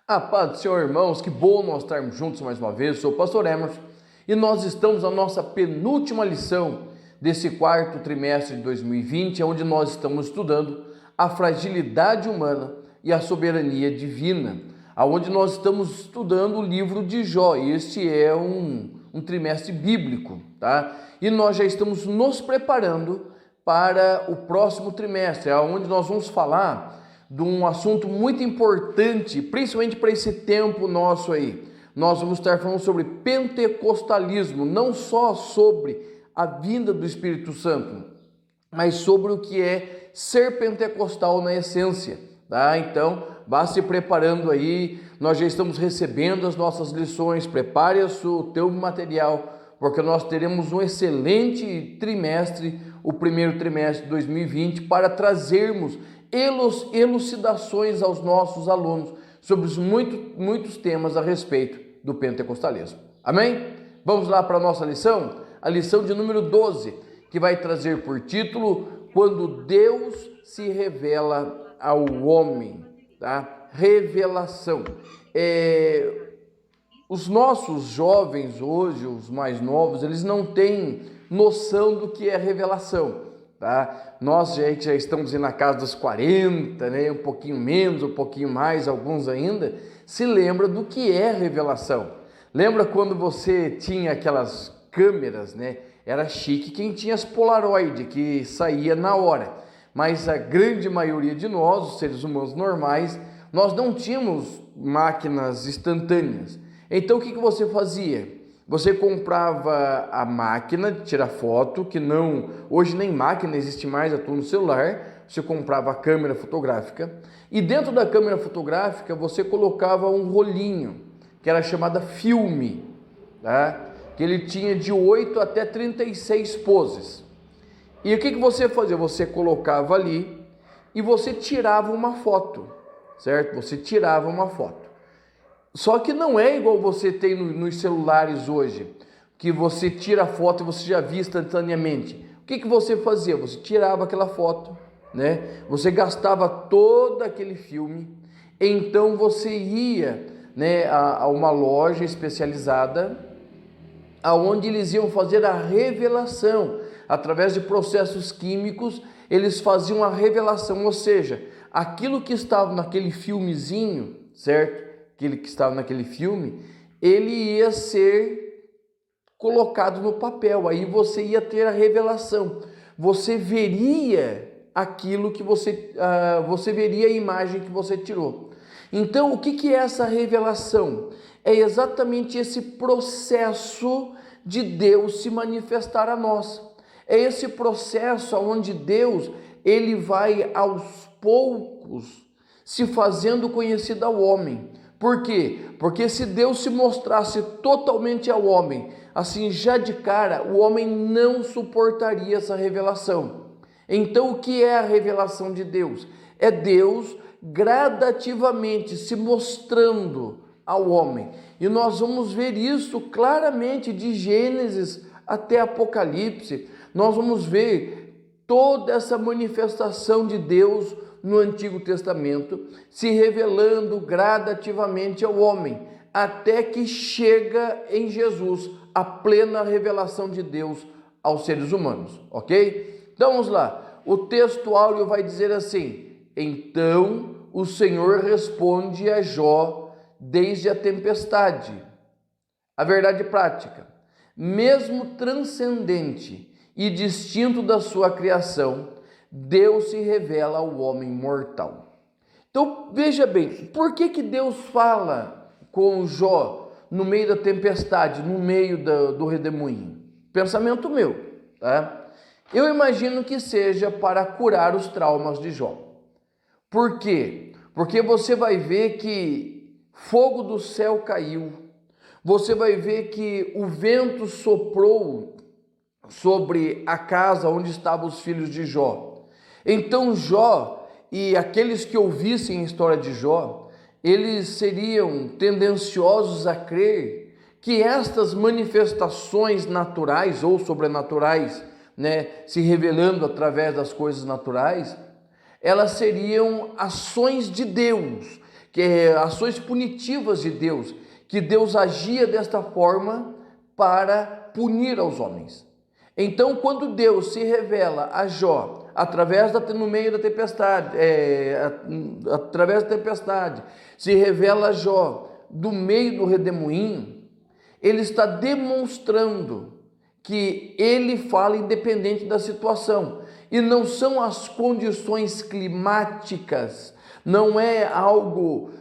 A paz do Senhor, irmãos, que bom nós estarmos juntos mais uma vez. Sou o pastor Emerson e nós estamos na nossa penúltima lição desse quarto trimestre de 2020, onde nós estamos estudando a fragilidade humana e a soberania divina, onde nós estamos estudando o livro de Jó. Este é um trimestre bíblico, tá? E nós já estamos nos preparando para o próximo trimestre, onde nós vamos falar de um assunto muito importante, principalmente para esse tempo nosso aí. Nós vamos estar falando sobre pentecostalismo, não só sobre a vinda do Espírito Santo, mas sobre o que é ser pentecostal na essência, tá? Então, vá se preparando aí, nós já estamos recebendo as nossas lições, prepare o teu material, porque nós teremos um excelente trimestre, o primeiro trimestre de 2020, para trazermos elucidações aos nossos alunos sobre os muitos temas a respeito do pentecostalismo. Amém? Vamos lá para a nossa lição? A lição de número 12, que vai trazer por título Quando Deus se revela ao homem, tá? Revelação. Os nossos jovens hoje, os mais novos, eles não têm noção do que é revelação. Tá? Nós já estamos na casa dos 40, né? Um pouquinho menos, um pouquinho mais, alguns ainda, se lembra do que é revelação. Lembra quando você tinha aquelas câmeras, né? Era chique quem tinha as Polaroid, que saía na hora, mas a grande maioria de nós, os seres humanos normais, nós não tínhamos máquinas instantâneas. Então o que você fazia? Você comprava a máquina de tirar foto, que não, hoje nem máquina existe mais, é tudo no celular. Você comprava a câmera fotográfica e dentro da câmera fotográfica você colocava um rolinho, que era chamada filme, tá? Que ele tinha de 8 até 36 poses. E o que você fazia? Você colocava ali e você tirava uma foto, certo? Você tirava uma foto. Só que não é igual você tem nos celulares hoje, que você tira a foto e você já vê instantaneamente. O que você fazia? Você tirava aquela foto, né? Você gastava todo aquele filme, então você ia, né, a uma loja especializada, aonde eles iam fazer a revelação. Através de processos químicos, eles faziam a revelação, ou seja, aquilo que estava naquele filmezinho, certo? Aquele que estava naquele filme, ele ia ser colocado no papel, aí você ia ter a revelação, você veria aquilo que você veria a imagem que você tirou. Então, o que é essa revelação? É exatamente esse processo de Deus se manifestar a nós. É esse processo onde Deus, ele vai aos poucos se fazendo conhecido ao homem. Por quê? Porque se Deus se mostrasse totalmente ao homem, assim já de cara, o homem não suportaria essa revelação. Então o que é a revelação de Deus? É Deus gradativamente se mostrando ao homem. E nós vamos ver isso claramente de Gênesis até Apocalipse. Nós vamos ver toda essa manifestação de Deus no Antigo Testamento, se revelando gradativamente ao homem, até que chega em Jesus a plena revelação de Deus aos seres humanos, ok? Então vamos lá, o texto áureo vai dizer assim: então o Senhor responde a Jó desde a tempestade. A verdade prática, mesmo transcendente e distinto da sua criação, Deus se revela ao homem mortal. Então veja bem, por que Deus fala com Jó no meio da tempestade, no meio do redemoinho? Pensamento meu, tá? Eu imagino que seja para curar os traumas de Jó. Por quê? Porque você vai ver que fogo do céu caiu, você vai ver que o vento soprou sobre a casa onde estavam os filhos de Jó. Então Jó e aqueles que ouvissem a história de Jó, eles seriam tendenciosos a crer que estas manifestações naturais ou sobrenaturais, né, se revelando através das coisas naturais, elas seriam ações de Deus ações punitivas de Deus, que Deus agia desta forma para punir aos homens. Então, quando Deus se revela a Jó através no meio da tempestade, através da tempestade, se revela a Jó do meio do redemoinho, ele está demonstrando que ele fala independente da situação, e não são as condições climáticas, não é algo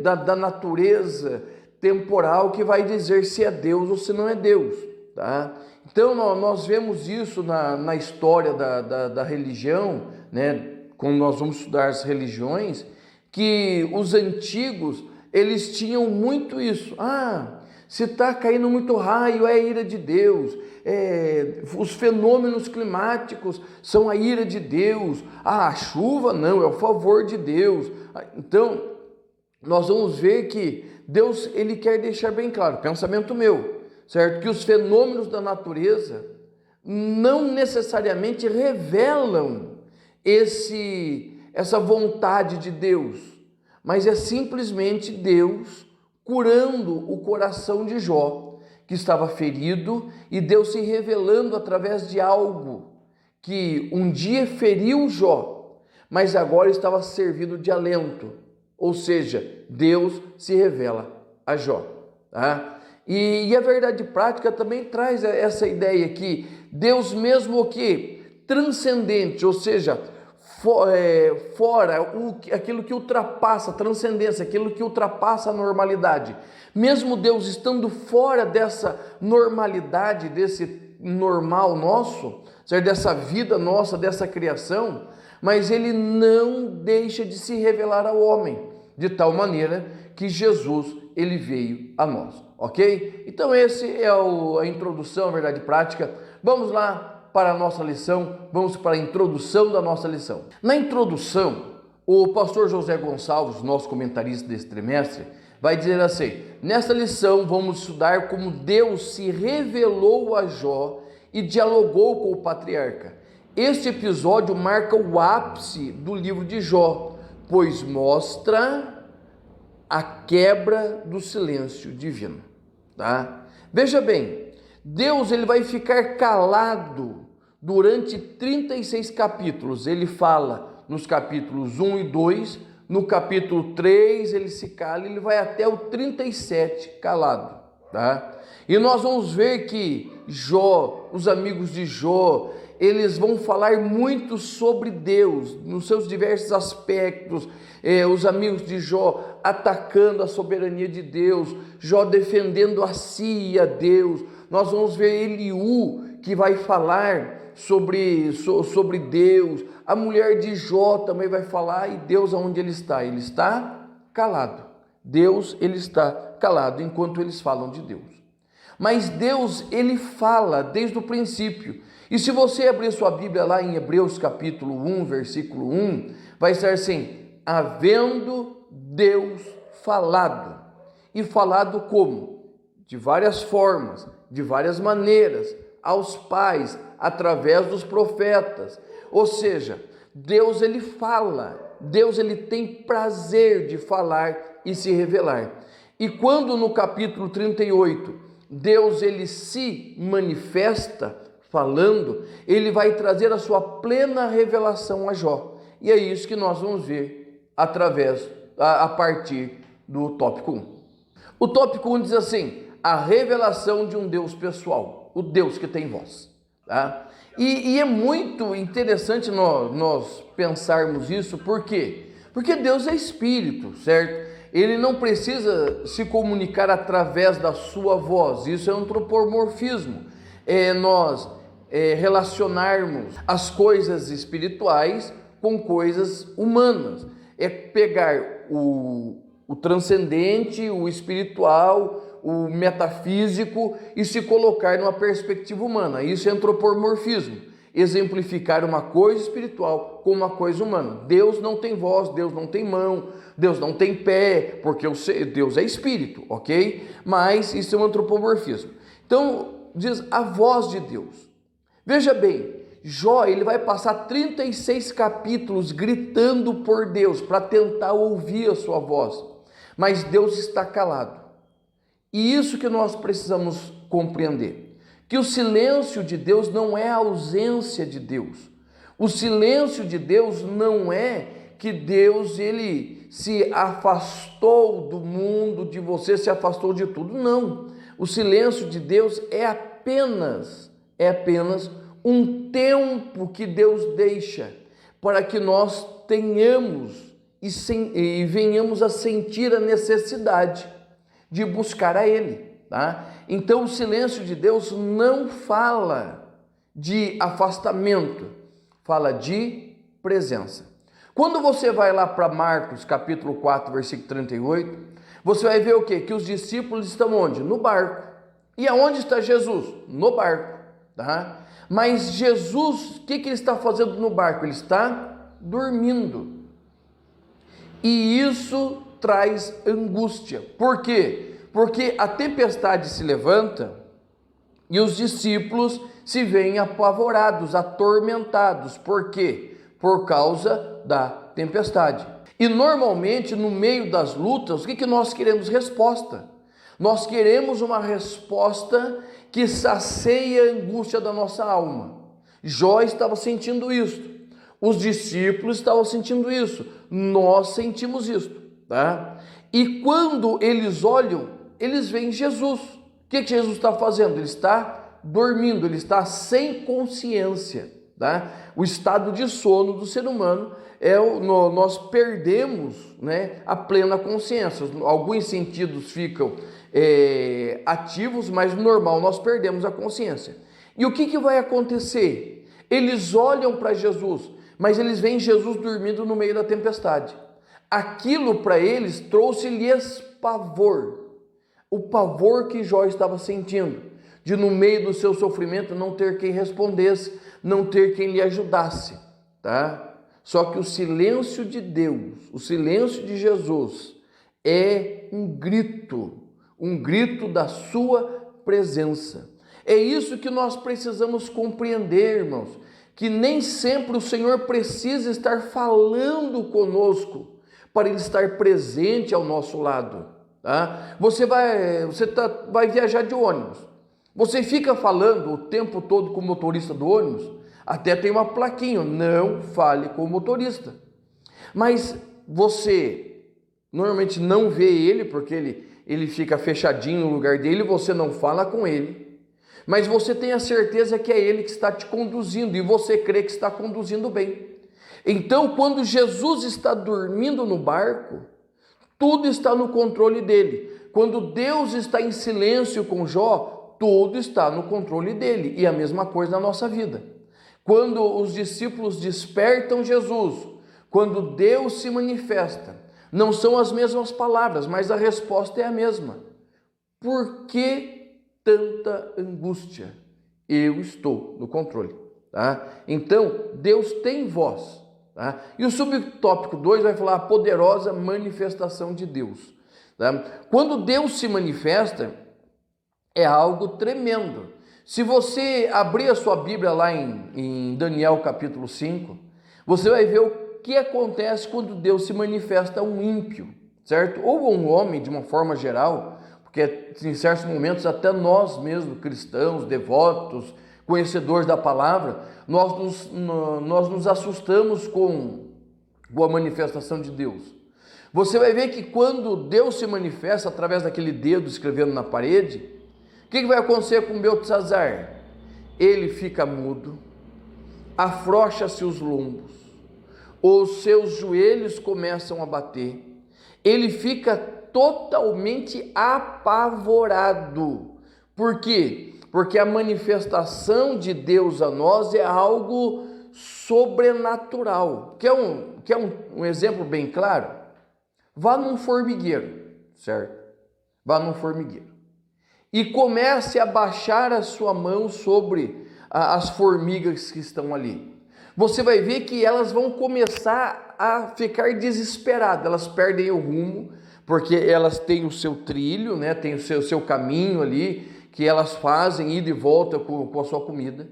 da natureza temporal que vai dizer se é Deus ou se não é Deus, tá? Então nós vemos isso na história da religião, né? Quando nós vamos estudar as religiões, que os antigos, eles tinham muito isso. Se está caindo muito raio, é a ira de Deus. Os fenômenos climáticos são a ira de Deus. A chuva não, é o favor de Deus. Então, nós vamos ver que Deus, ele quer deixar bem claro, pensamento meu, certo? Que os fenômenos da natureza não necessariamente revelam essa vontade de Deus, mas é simplesmente Deus curando o coração de Jó, que estava ferido, e Deus se revelando através de algo que um dia feriu Jó, mas agora estava servindo de alento. Ou seja, Deus se revela a Jó. Tá? E a verdade prática também traz essa ideia que Deus mesmo o que? Transcendente, ou seja, fora aquilo que ultrapassa a transcendência, aquilo que ultrapassa a normalidade. Mesmo Deus estando fora dessa normalidade, desse normal nosso, certo? Dessa vida nossa, dessa criação, mas Ele não deixa de se revelar ao homem, de tal maneira que Jesus, ele veio a nós, ok? Então esse é a introdução, a verdade prática. Vamos lá para a nossa lição, vamos para a introdução da nossa lição. Na introdução, o pastor José Gonçalves, nosso comentarista desse trimestre, vai dizer assim: nesta lição vamos estudar como Deus se revelou a Jó e dialogou com o patriarca. Este episódio marca o ápice do livro de Jó, pois mostra a quebra do silêncio divino, tá? Veja bem, Deus, ele vai ficar calado durante 36 capítulos. Ele fala nos capítulos 1 e 2, no capítulo 3 ele se cala, ele vai até o 37 calado, tá? E nós vamos ver que Jó, os amigos de Jó, eles vão falar muito sobre Deus, nos seus diversos aspectos. Os amigos de Jó atacando a soberania de Deus, Jó defendendo a si e a Deus. Nós vamos ver Eliú, que vai falar sobre Deus. A mulher de Jó também vai falar. E Deus, aonde ele está? Ele está calado. Deus, ele está calado enquanto eles falam de Deus. Mas Deus, ele fala desde o princípio. E se você abrir sua Bíblia lá em Hebreus capítulo 1, versículo 1, vai estar assim: havendo Deus falado. E falado como? De várias formas, de várias maneiras, aos pais, através dos profetas. Ou seja, Deus, ele fala, Deus, ele tem prazer de falar e se revelar. E quando no capítulo 38, Deus, ele se manifesta falando, ele vai trazer a sua plena revelação a Jó. E é isso que nós vamos ver a partir do tópico 1. O tópico 1 diz assim: a revelação de um Deus pessoal, o Deus que tem voz. Tá? E é muito interessante nós pensarmos isso, por quê? Porque Deus é espírito, certo? Ele não precisa se comunicar através da sua voz, isso é antropomorfismo. Nós relacionarmos as coisas espirituais com coisas humanas. É pegar o transcendente, o espiritual, o metafísico e se colocar numa perspectiva humana. Isso é antropomorfismo. Exemplificar uma coisa espiritual com uma coisa humana. Deus não tem voz, Deus não tem mão, Deus não tem pé, porque Deus é espírito, ok? Mas isso é um antropomorfismo. Então, diz a voz de Deus. Veja bem, Jó, ele vai passar 36 capítulos gritando por Deus para tentar ouvir a sua voz, mas Deus está calado. E isso que nós precisamos compreender, que o silêncio de Deus não é a ausência de Deus. O silêncio de Deus não é que Deus ele se afastou do mundo, de você, se afastou de tudo. Não. O silêncio de Deus é apenas um tempo que Deus deixa para que nós tenhamos e venhamos a sentir a necessidade de buscar a Ele, tá? Então o silêncio de Deus não fala de afastamento, fala de presença. Quando você vai lá para Marcos capítulo 4, versículo 38, você vai ver o quê? Que os discípulos estão onde? No barco. E aonde está Jesus? No barco, tá? Mas Jesus, o que ele está fazendo no barco? Ele está dormindo. E isso traz angústia. Por quê? Porque a tempestade se levanta e os discípulos se veem apavorados, atormentados. Por quê? Por causa da tempestade. E normalmente no meio das lutas, o que nós queremos? Resposta. Nós queremos uma resposta que sacia a angústia da nossa alma. Jó estava sentindo isso. Os discípulos estavam sentindo isso. Nós sentimos isso, tá? E quando eles olham, eles veem Jesus. O que Jesus está fazendo? Ele está dormindo, ele está sem consciência, tá? O estado de sono do ser humano nós perdemos, né, a plena consciência. Alguns sentidos ficam ativos, mas no normal nós perdemos a consciência. E o que vai acontecer? Eles olham para Jesus, mas eles veem Jesus dormindo no meio da tempestade. Aquilo para eles trouxe-lhes pavor, o pavor que Jó estava sentindo, de no meio do seu sofrimento não ter quem respondesse, não ter quem lhe ajudasse, tá? Só que o silêncio de Deus, o silêncio de Jesus é um grito da sua presença. É isso que nós precisamos compreender, irmãos, que nem sempre o Senhor precisa estar falando conosco para Ele estar presente ao nosso lado, tá? Você vai viajar de ônibus, você fica falando o tempo todo com o motorista do ônibus, até tem uma plaquinha, não fale com o motorista, mas você normalmente não vê ele, porque ele fica fechadinho no lugar dele, você não fala com ele, mas você tem a certeza que é ele que está te conduzindo, e você crê que está conduzindo bem. Então, quando Jesus está dormindo no barco, tudo está no controle dele. Quando Deus está em silêncio com Jó, tudo está no controle dele, e a mesma coisa na nossa vida. Quando os discípulos despertam Jesus, quando Deus se manifesta, não são as mesmas palavras, mas a resposta é a mesma. Por que tanta angústia? Eu estou no controle, tá? Então, Deus tem voz, tá? E o subtópico 2 vai falar a poderosa manifestação de Deus, tá? Quando Deus se manifesta, é algo tremendo. Se você abrir a sua Bíblia lá em Daniel capítulo 5, você vai ver o que acontece quando Deus se manifesta a um ímpio, certo? Ou a um homem de uma forma geral, porque em certos momentos até nós mesmos, cristãos, devotos, conhecedores da palavra, nós nos assustamos com a manifestação de Deus. Você vai ver que quando Deus se manifesta através daquele dedo escrevendo na parede, o que vai acontecer com Beltesazar? Ele fica mudo, afrouxa-se os lombos, os seus joelhos começam a bater, ele fica totalmente apavorado. Por quê? Porque a manifestação de Deus a nós é algo sobrenatural. Quer um exemplo bem claro? Vá num formigueiro, certo? Vá num formigueiro e comece a baixar a sua mão sobre as formigas que estão ali. Você vai ver que elas vão começar a ficar desesperadas, elas perdem o rumo, porque elas têm o seu trilho, né? Tem o seu caminho ali, que elas fazem ida e volta com a sua comida.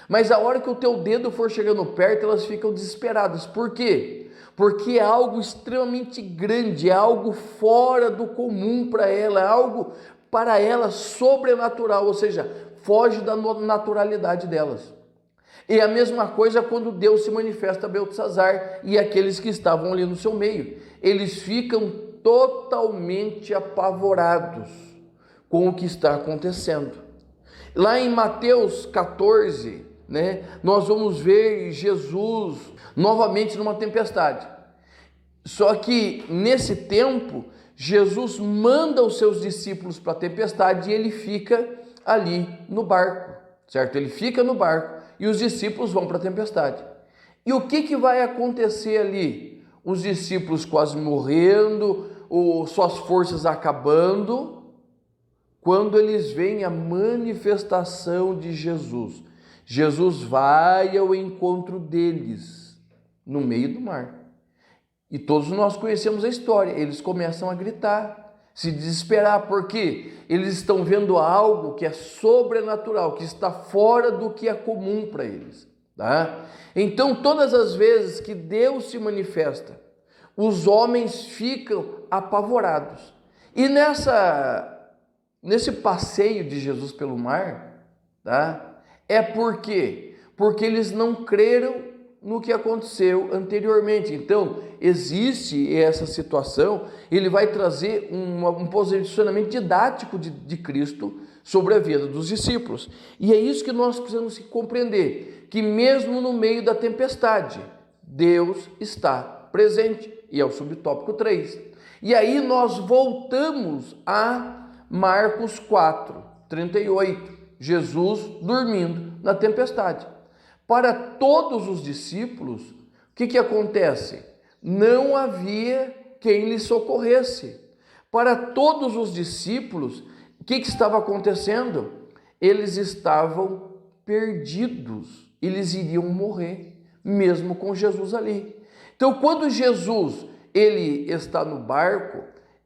Mas a hora que o teu dedo for chegando perto, elas ficam desesperadas. Por quê? Porque é algo extremamente grande, é algo fora do comum para ela, é algo para ela sobrenatural, ou seja, foge da naturalidade delas. E a mesma coisa quando Deus se manifesta a Beltesazar e aqueles que estavam ali no seu meio. Eles ficam totalmente apavorados com o que está acontecendo. Lá em Mateus 14, nós vamos ver Jesus novamente numa tempestade. Só que nesse tempo, Jesus manda os seus discípulos para a tempestade e ele fica ali no barco, certo? Ele fica no barco e os discípulos vão para a tempestade. E o que vai acontecer ali? Os discípulos quase morrendo, suas forças acabando, quando eles veem a manifestação de Jesus. Jesus vai ao encontro deles no meio do mar. E todos nós conhecemos a história. Eles começam a gritar, se desesperar, porque eles estão vendo algo que é sobrenatural, que está fora do que é comum para eles. Tá? Então, todas as vezes que Deus se manifesta, os homens ficam apavorados. E nesse passeio de Jesus pelo mar, tá? É por quê? Porque eles não creram no que aconteceu anteriormente. Então, existe essa situação, ele vai trazer um posicionamento didático de Cristo sobre a vida dos discípulos. E é isso que nós precisamos compreender, que mesmo no meio da tempestade, Deus está presente, e é o subtópico 3. E aí nós voltamos a Marcos 4, 38, Jesus dormindo na tempestade. Para todos os discípulos, o que acontece? Não havia quem lhes socorresse. Para todos os discípulos, o que estava acontecendo? Eles estavam perdidos, eles iriam morrer, mesmo com Jesus ali. Então, quando Jesus ele está no barco,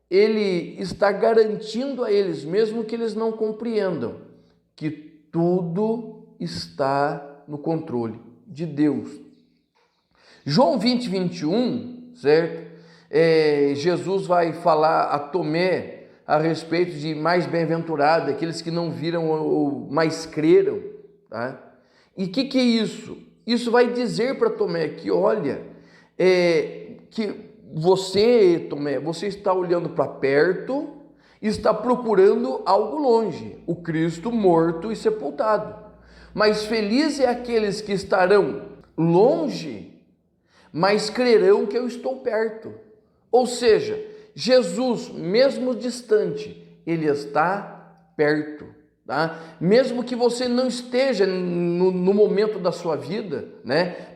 ele está garantindo a eles, mesmo que eles não compreendam, que tudo está no controle de Deus. João 20, 21, certo? Jesus vai falar a Tomé a respeito de mais bem-aventurado, aqueles que não viram ou mais creram. Tá? E o que é isso? Isso vai dizer para Tomé que, olha, que você, Tomé, você está olhando para perto e está procurando algo longe, o Cristo morto e sepultado. Mas felizes é aqueles que estarão longe, mas crerão que eu estou perto. Ou seja, Jesus, mesmo distante, ele está perto. Tá? Mesmo que você não esteja no momento da sua vida,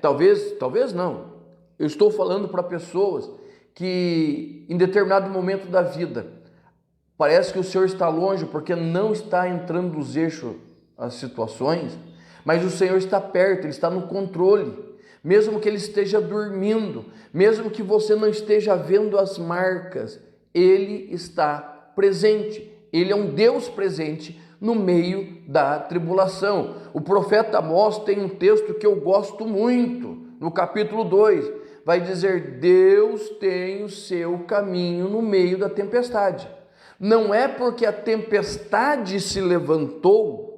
talvez não. Eu estou falando para pessoas que em determinado momento da vida parece que o Senhor está longe porque não está entrando nos eixos as situações, mas o Senhor está perto, Ele está no controle, mesmo que Ele esteja dormindo, mesmo que você não esteja vendo as marcas, Ele está presente, Ele é um Deus presente no meio da tribulação. O profeta Amós tem um texto que eu gosto muito, no capítulo 2, vai dizer: Deus tem o seu caminho no meio da tempestade. Não é porque a tempestade se levantou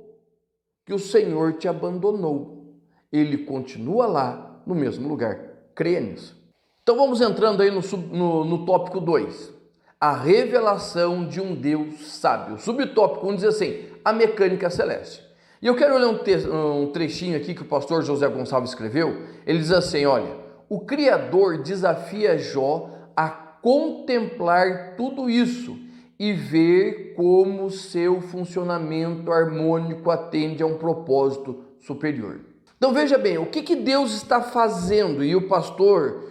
que o Senhor te abandonou. Ele continua lá no mesmo lugar. Creia nisso. Então vamos entrando aí no tópico 2. A revelação de um Deus sábio. Subtópico 1 diz assim: a mecânica celeste. E eu quero ler um trechinho aqui que o pastor José Gonçalves escreveu. Ele diz assim, olha: o Criador desafia Jó a contemplar tudo isso e ver como seu funcionamento harmônico atende a um propósito superior. Então veja bem, o que Deus está fazendo? E o pastor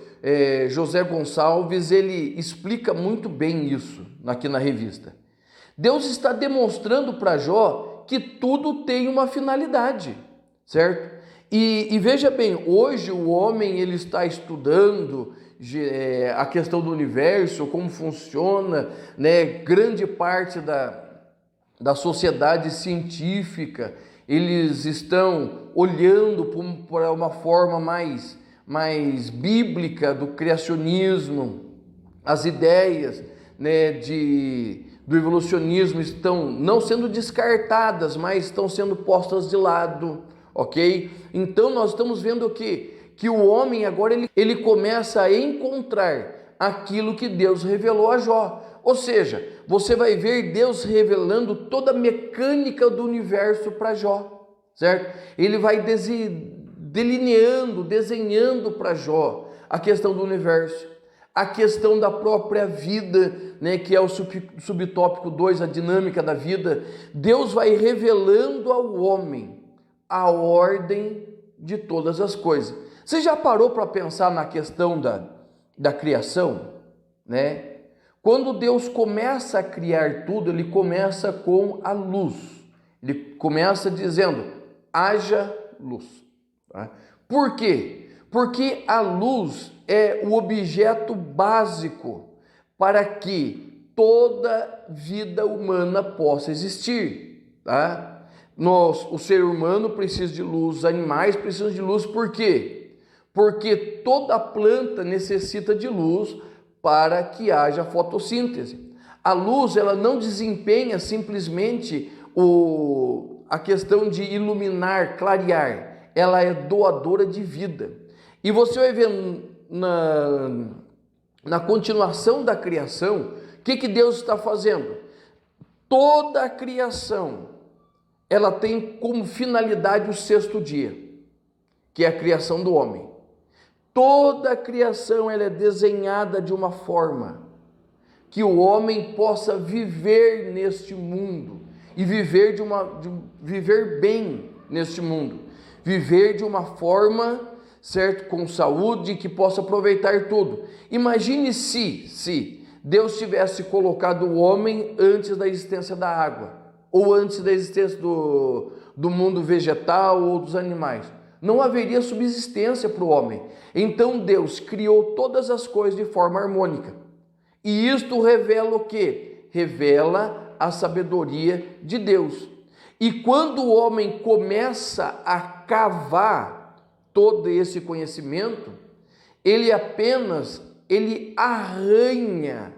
José Gonçalves, ele explica muito bem isso aqui na revista. Deus está demonstrando para Jó que tudo tem uma finalidade, certo? E veja bem, hoje o homem ele está estudando a questão do universo, como funciona, grande parte da sociedade científica, eles estão olhando para uma forma mais bíblica do criacionismo. As ideias, né, do evolucionismo estão não sendo descartadas, mas estão sendo postas de lado, ok? Então nós estamos vendo que o homem agora ele começa a encontrar aquilo que Deus revelou a Jó. Ou seja, você vai ver Deus revelando toda a mecânica do universo para Jó, certo? Ele vai delineando, desenhando para Jó a questão do universo, a questão da própria vida, né, que é o subtópico 2, a dinâmica da vida. Deus vai revelando ao homem a ordem de todas as coisas. Você já parou para pensar na questão da criação, né? Quando Deus começa a criar tudo, ele começa com a luz. Ele começa dizendo, haja luz. Tá? Por quê? Porque a luz é o objeto básico para que toda vida humana possa existir. Tá? O ser humano precisa de luz, os animais precisam de luz. Por quê? Porque toda planta necessita de luz para que haja fotossíntese. A luz, ela não desempenha simplesmente a questão de iluminar, clarear. Ela é doadora de vida. E você vai ver na continuação da criação, o que Deus está fazendo? Toda a criação, ela tem como finalidade o sexto dia, que é a criação do homem. Toda a criação ela é desenhada de uma forma que o homem possa viver neste mundo e viver viver bem neste mundo, viver de uma forma, certo, com saúde, que possa aproveitar tudo. Imagine se Deus tivesse colocado o homem antes da existência da água, ou antes da existência do mundo vegetal ou dos animais. Não haveria subsistência para o homem. Então Deus criou todas as coisas de forma harmônica. E isto revela o quê? Revela a sabedoria de Deus. E quando o homem começa a cavar todo esse conhecimento, ele arranha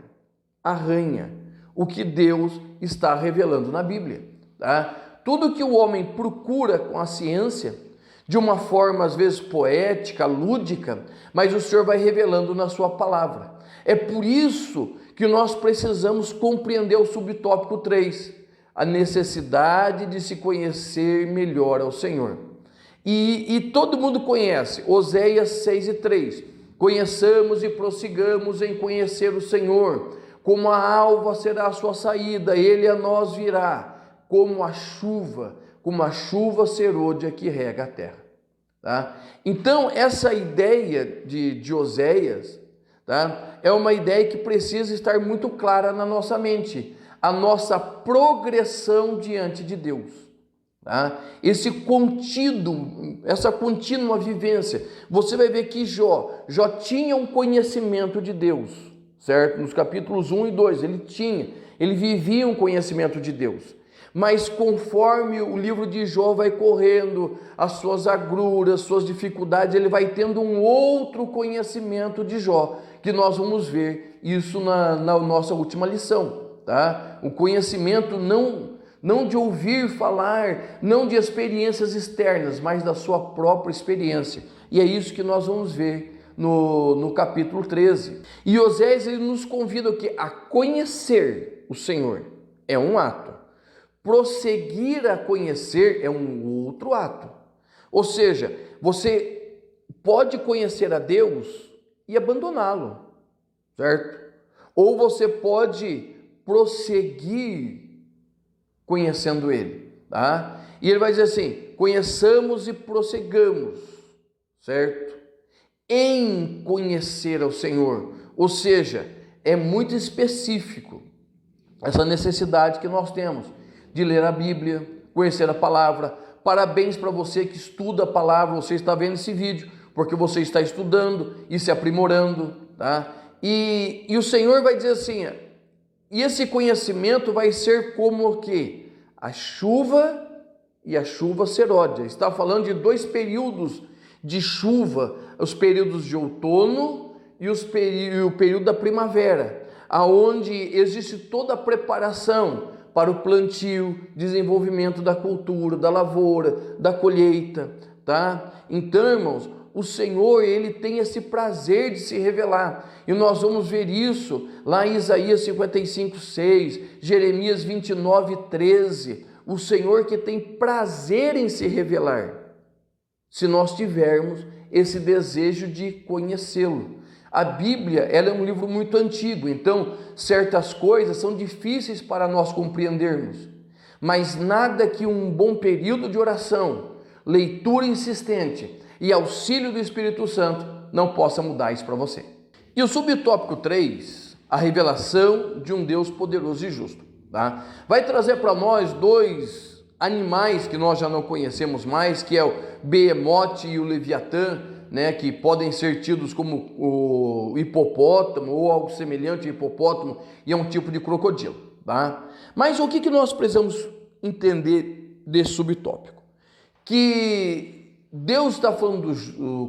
o que Deus está revelando na Bíblia. Tá? Tudo que o homem procura com a ciência, de uma forma às vezes poética, lúdica, mas o Senhor vai revelando na sua palavra. É por isso que nós precisamos compreender o subtópico 3, a necessidade de se conhecer melhor ao Senhor. E todo mundo conhece, Oséias 6:3, conheçamos e prossigamos em conhecer o Senhor, como a alva será a sua saída, ele a nós virá, como a chuva serôdia que rega a terra. Tá? Então, essa ideia de Oséias, tá, é uma ideia que precisa estar muito clara na nossa mente, a nossa progressão diante de Deus. Tá? Essa contínua vivência. Você vai ver que Jó tinha um conhecimento de Deus, certo? Nos capítulos 1 e 2, ele vivia um conhecimento de Deus. Mas conforme o livro de Jó vai correndo, as suas agruras, suas dificuldades, ele vai tendo um outro conhecimento de Jó, que nós vamos ver isso na nossa última lição, tá? O conhecimento não de ouvir falar, não de experiências externas, mas da sua própria experiência. E é isso que nós vamos ver no capítulo 13. E Oséias ele nos convida a conhecer o Senhor. É um ato. Prosseguir a conhecer é um outro ato. Ou seja, você pode conhecer a Deus e abandoná-lo, certo? Ou você pode prosseguir conhecendo Ele, tá? E ele vai dizer assim, conheçamos e prossigamos, certo? Em conhecer ao Senhor. Ou seja, é muito específico essa necessidade que nós temos de ler a Bíblia, conhecer a palavra. Parabéns para você que estuda a palavra, você está vendo esse vídeo, porque você está estudando e se aprimorando, tá? E o Senhor vai dizer assim, e esse conhecimento vai ser como o quê? A chuva e a chuva seródia. Está falando de dois períodos de chuva, os períodos de outono e o período da primavera, aonde existe toda a preparação para o plantio, desenvolvimento da cultura, da lavoura, da colheita, tá? Então, irmãos, o Senhor, ele tem esse prazer de se revelar, e nós vamos ver isso lá em Isaías 55:6, Jeremias 29:13, o Senhor que tem prazer em se revelar, se nós tivermos esse desejo de conhecê-lo. A Bíblia, ela é um livro muito antigo, então certas coisas são difíceis para nós compreendermos, mas nada que um bom período de oração, leitura insistente e auxílio do Espírito Santo não possa mudar isso para você. E o subtópico 3, a revelação de um Deus poderoso e justo, tá? Vai trazer para nós dois animais que nós já não conhecemos mais, que é o Behemoth e o Leviatã, né, que podem ser tidos como o hipopótamo ou algo semelhante ao hipopótamo, e é um tipo de crocodilo, tá? Mas o que nós precisamos entender desse subtópico? Que Deus está falando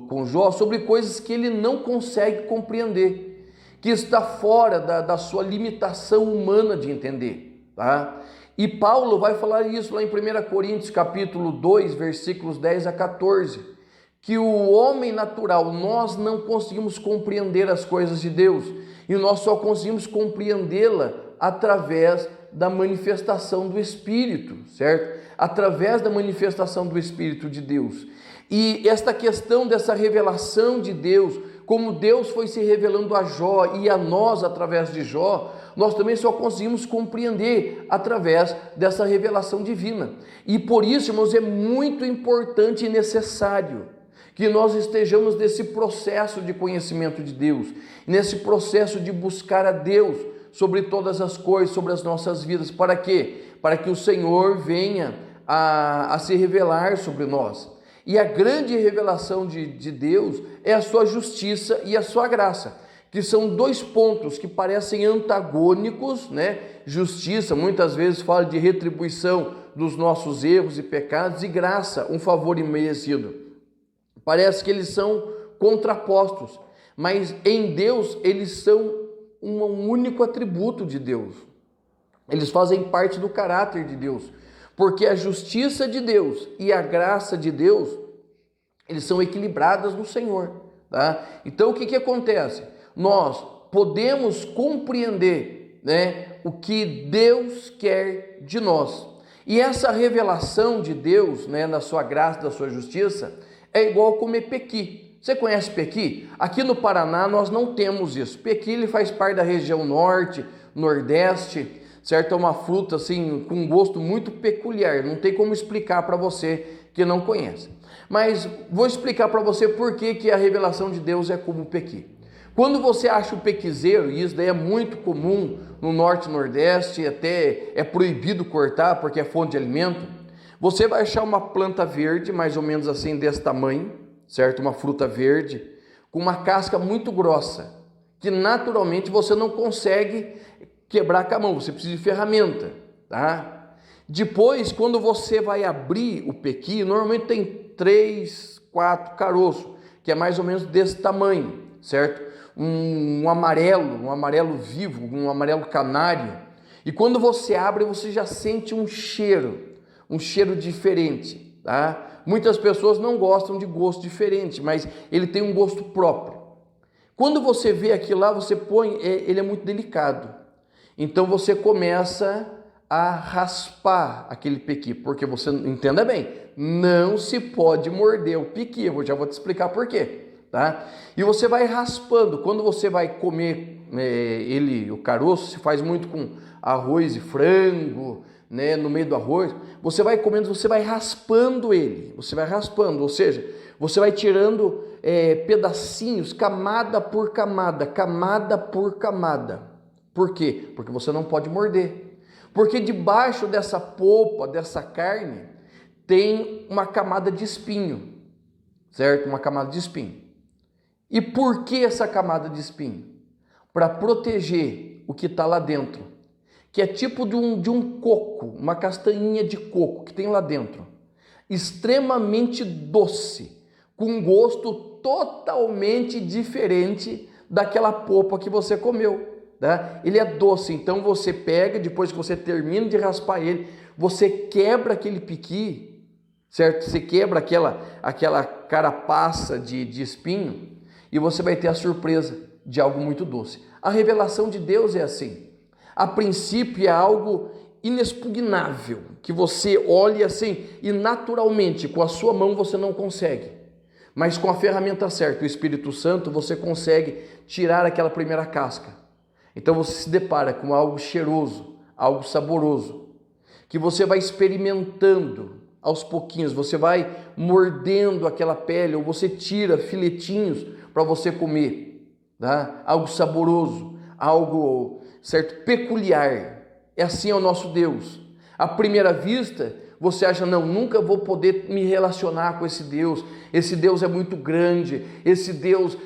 com Jó sobre coisas que ele não consegue compreender, que está fora da sua limitação humana de entender, tá? E Paulo vai falar isso lá em 1 Coríntios capítulo 2, versículos 10 a 14, que o homem natural, nós não conseguimos compreender as coisas de Deus, e nós só conseguimos compreendê-la através da manifestação do Espírito, certo? Através da manifestação do Espírito de Deus. E esta questão dessa revelação de Deus, como Deus foi se revelando a Jó e a nós através de Jó, nós também só conseguimos compreender através dessa revelação divina. E por isso, irmãos, é muito importante e necessário que nós estejamos nesse processo de conhecimento de Deus, nesse processo de buscar a Deus sobre todas as coisas, sobre as nossas vidas. Para quê? Para que o Senhor venha a se revelar sobre nós. E a grande revelação de Deus é a sua justiça e a sua graça, que são dois pontos que parecem antagônicos, né? Justiça, muitas vezes fala de retribuição dos nossos erros e pecados, e graça, um favor imerecido. Parece que eles são contrapostos, mas em Deus eles são um único atributo de Deus. Eles fazem parte do caráter de Deus, porque a justiça de Deus e a graça de Deus, eles são equilibradas no Senhor, tá? Então o que acontece? Nós podemos compreender, né, o que Deus quer de nós, e essa revelação de Deus, né, na sua graça, da sua justiça, é igual comer pequi. Você conhece pequi? Aqui no Paraná nós não temos isso. Pequi, ele faz parte da região norte, nordeste, certo? É uma fruta assim com um gosto muito peculiar. Não tem como explicar para você que não conhece. Mas vou explicar para você por que a revelação de Deus é como o pequi. Quando você acha o pequizeiro, e isso daí é muito comum no norte e nordeste, até é proibido cortar porque é fonte de alimento, você vai achar uma planta verde, mais ou menos assim desse tamanho, certo? Uma fruta verde, com uma casca muito grossa, que naturalmente você não consegue quebrar com a mão, você precisa de ferramenta, tá? Depois, quando você vai abrir o pequi, normalmente tem 3, 4 caroços, que é mais ou menos desse tamanho, certo? Um amarelo vivo, um amarelo canário, e quando você abre, você já sente um cheiro diferente, tá? Muitas pessoas não gostam de gosto diferente, mas ele tem um gosto próprio. Quando você vê aquilo lá, você põe, ele é muito delicado. Então você começa a raspar aquele pequi, porque você, entenda bem, não se pode morder o pequi, eu já vou te explicar por quê, tá? E você vai raspando. Quando você vai comer ele, o caroço, se faz muito com arroz e frango, né, no meio do arroz, você vai comendo, você vai raspando ele, ou seja, você vai tirando pedacinhos, camada por camada. Por quê? Porque você não pode morder, porque debaixo dessa polpa, dessa carne, tem uma camada de espinho, certo? Uma camada de espinho. E por que essa camada de espinho? Para proteger o que está lá dentro, que é tipo de um coco, uma castanhinha de coco que tem lá dentro, extremamente doce, com um gosto totalmente diferente daquela polpa que você comeu, tá? Ele é doce, então você pega, depois que você termina de raspar ele, você quebra aquele piqui, certo? Você quebra aquela carapaça de espinho e você vai ter a surpresa de algo muito doce. A revelação de Deus é assim. A princípio é algo inexpugnável, que você olha assim e naturalmente com a sua mão você não consegue. Mas com a ferramenta certa, o Espírito Santo, você consegue tirar aquela primeira casca. Então você se depara com algo cheiroso, algo saboroso, que você vai experimentando aos pouquinhos, você vai mordendo aquela pele, ou você tira filetinhos para você comer, tá? Algo saboroso, algo, certo, peculiar. É assim o nosso Deus. À primeira vista, você acha, não, nunca vou poder me relacionar com esse Deus é muito grande, esse Deus,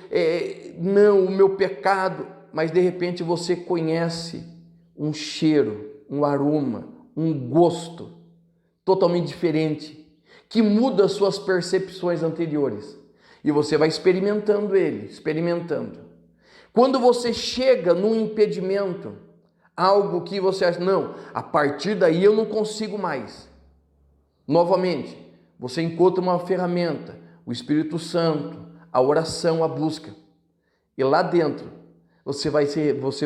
não, o meu pecado, mas de repente você conhece um cheiro, um aroma, um gosto totalmente diferente, que muda as suas percepções anteriores, e você vai experimentando ele, experimentando. Quando você chega num impedimento, algo que você acha, não, a partir daí eu não consigo mais. Novamente, você encontra uma ferramenta, o Espírito Santo, a oração, a busca. E lá dentro, você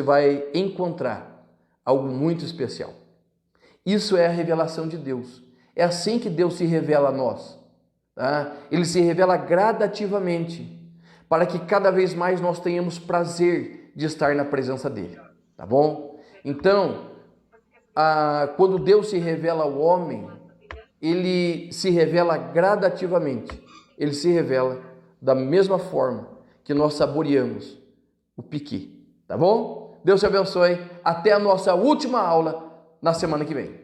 vai encontrar algo muito especial. Isso é a revelação de Deus. É assim que Deus se revela a nós. Tá? Ele se revela gradativamente, para que cada vez mais nós tenhamos prazer de estar na presença dele. Tá bom? Então, quando Deus se revela ao homem, ele se revela gradativamente. Ele se revela da mesma forma que nós saboreamos o piqui. Tá bom? Deus te abençoe. Até a nossa última aula na semana que vem.